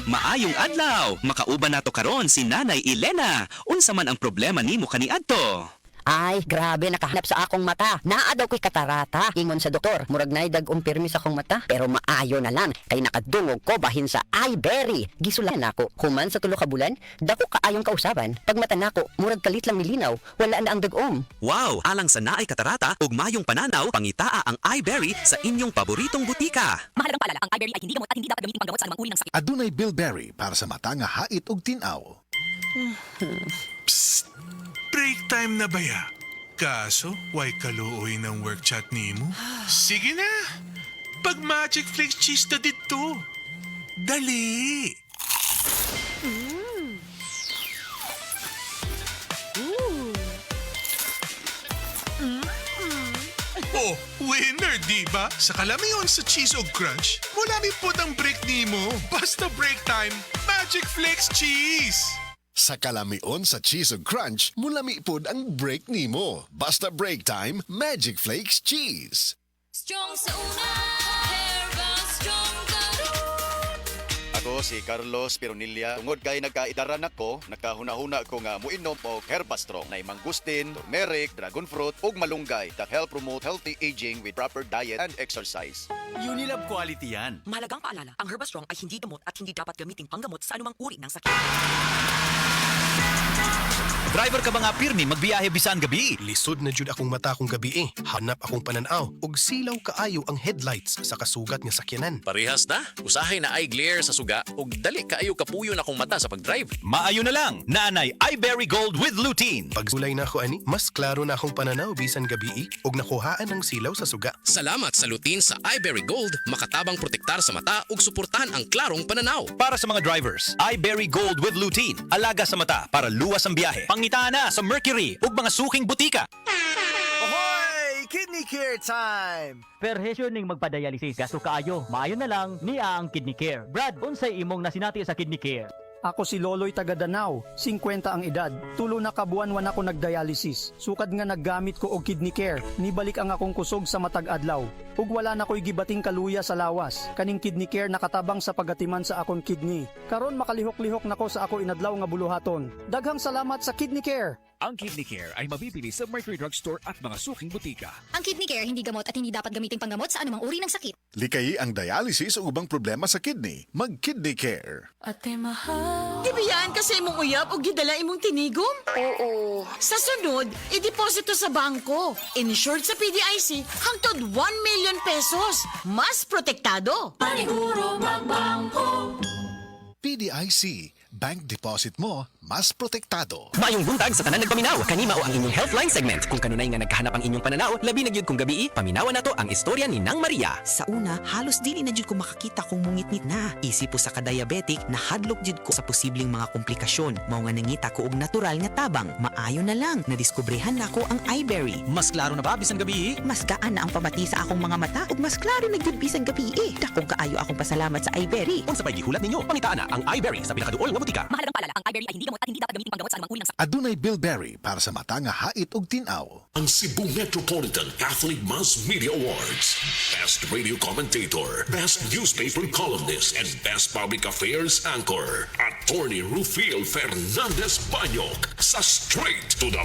Maayong adlaw. Makauban nato karon si Nanay Elena. Unsa man ang problema nimo kaniadto? Ay, grabe, nakahanap sa akong mata. Naa daw ko'y katarata. Ingon sa doktor, murag na dag umpirmi sa akong mata. Pero maayo na lang, kay nakadungog ko bahin sa iBerry. Gisulan nako. Human sa tulo ka bulan, dako kaayong kausaban. Pag mata nako, murag kalit lang milinaw, wala na ang dagom. Wow, alang sa naay katarata ug mayong pananaw, pangitaa ang iBerry sa inyong paboritong butika. Mahalagang paalala, ang iBerry ay hindi gamot at hindi dapat gamitin panggamot sa anumang uri ng sakit. Adunay Bilberry para sa mata nga hait ug tinaw. Break time na ba ya? Kaso, why kaluoy ng work chat nimo? Sige na! Pag Magic Flakes cheese na dito. Dali! Oh, winner, di ba? Sa kalamiyon sa cheese o crunch, wala mi po ang break nimo. Basta break time, Magic Flakes cheese! Sa kalamion sa cheese ug crunch, mulami pod ang break nimo. Basta break time, Magic Flakes cheese. Strong sa una, Herba Strong Garot. Ako si Carlos Pironilla. Tungod kay nagkaidaran ako, nakahuna-huna ko nga muinom og Herbastrong na mangustin, turmeric, dragon fruit ug malunggay that help promote healthy aging with proper diet and exercise. Unilab quality yan. Mahalagang paalala, ang Herbastrong ay hindi gamot at hindi dapat gamitin panggamot sa anumang uri ng sakit. Driver ka ba nga pirmi magbiyahe bisan gabi? Lisod na jud akong mata kung gabi eh. Hanap akong pananaw ug silaw kaayo ang headlights sa kasugat nga sakyanan. Parehas na. Usahay na eye glare sa suga ug dali kaayo kapuyo na akong mata sa pagdrive. Maayo na lang. Nanay iBerry Gold with lutein. Pag sulay na ako ani, mas klaro na akong pananaw bisan gabi eh ug nakuhaan ang silaw sa suga. Salamat sa lutein sa iBerry Gold, makatabang protektar sa mata ug suportahan ang klarong pananaw. Para sa mga drivers, iBerry Gold with lutein. Alaga sa mata para luwas ang biyahe. Pangitaan na sa Mercury ug mga suking butika. Ahoy! Kidney Care time! Perhesyo ning magpadialysis gasto kaayo. Maayo na lang niya ang Kidney Care. Brad, unsay imong nasinati sa Kidney Care? Ako si Loloy taga Danau, 50 ang edad. Tulo na kabuan-wan ako nagdialysis. Sukad nga naggamit ko og Kidney Care. Nibalik ang akong kusog sa matag adlaw. Ug wala na ko'y gibating kaluya sa lawas. Kaning Kidney Care nakatabang sa pagatiman sa akong kidney. Karon makalihok-lihok nako sa ako inadlaw nga buluhaton. Daghang salamat sa Kidney Care. Ang Kidney Care ay mabibili sa Mercury Drugstore at mga suking butika. Ang Kidney Care hindi gamot at hindi dapat gamitin panggamot sa anumang uri ng sakit. Likay ang dialysis o ubang problema sa kidney. Mag-Kidney Care. Ate mahal. Ibiyaan kasi imong uyab o gidala imong tinigom? Oo. Sa sunod, ideposito sa bangko. Insured sa PDIC hangtod 1 million pesos. Mas protektado. Paniguro magbangko. PDIC. Bank deposit mo, mas protektado. Mayong buntag sa tanan nagpaminaw. Kanima o ang inyong Healthline segment. Kung kanunay nga nagkahanap ang inyong pananaw, labi na gyud kung gabi, paminawan nato ang istorya ni Nang Maria. Sa una, halos dili na jud ko makakita kung mungit-ngit na. Isip po sa ka-diabetic, nahadlok jud ko sa posibleng mga komplikasyon. Mao nga nangita ko og natural nga tabang. Maayo na lang, nadiskubrehan na ko ang iBerry. Mas klaro na ba bisan gabi? Mas gaan na ang pamati sa akong mga mata ug mas klaro na gyud bisan gabi. Dakong kaayo akong pasalamat sa iBerry. Unsa pay gihulat ninyo? Pangitaan na ang iBerry sa pinakaduol nga butika. Mahalagang paalala, ang iBerry ay hindi gamot at hindi dapat gamitin panggamot sa anumang uri ng sakit. Adunay Bilberry para sa mata nga hait ug tinaw. Ang Cebu Metropolitan Catholic Mass Media Awards. Best Radio Commentator, Best Newspaper Columnist, and Best Public Affairs Anchor. Attorney Rufil Fernandez Banyok sa Straight to the